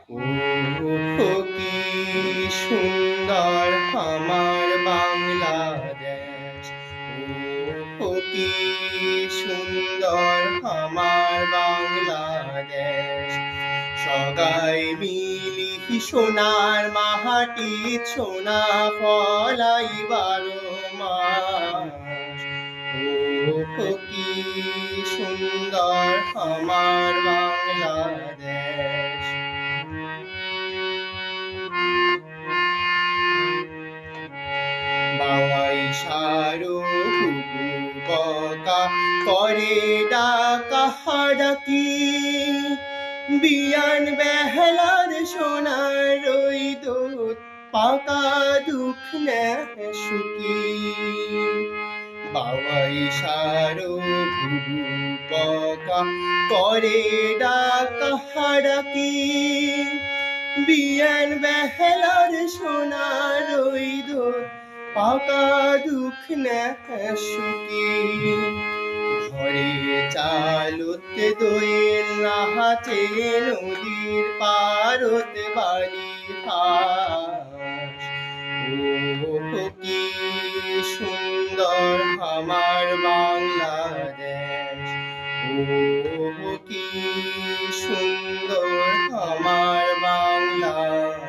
ও কি সুন্দর আমার বাংলাদেশ, ও কি সুন্দর আমার বাংলাদেশ। সগাই মিলি সোনার মাহাটি সোনা ফলাই 12 মাস। ও কি সুন্দর আমার বাংলাদেশ। বাওয়াই সারো হুবু বকা করে ডাকা হাডাকি, বিয়ান বেহলার সোনার রইদুত পাকা দুঃখ নেয় সুকি। বাওয়াই সারো হুবু বকা করে ডাকা হাডাকি, বিয়ান বেহলার সোনার রইদুত পাকা দুঃখ নেয় সুকি। ঘরে চালতে দোয়েল নাহাচে নদীর পারতে বালি হাঁস। ও কি সুন্দর আমার বাংলাদেশ, ও কি সুন্দর আমার বাংলাদেশ।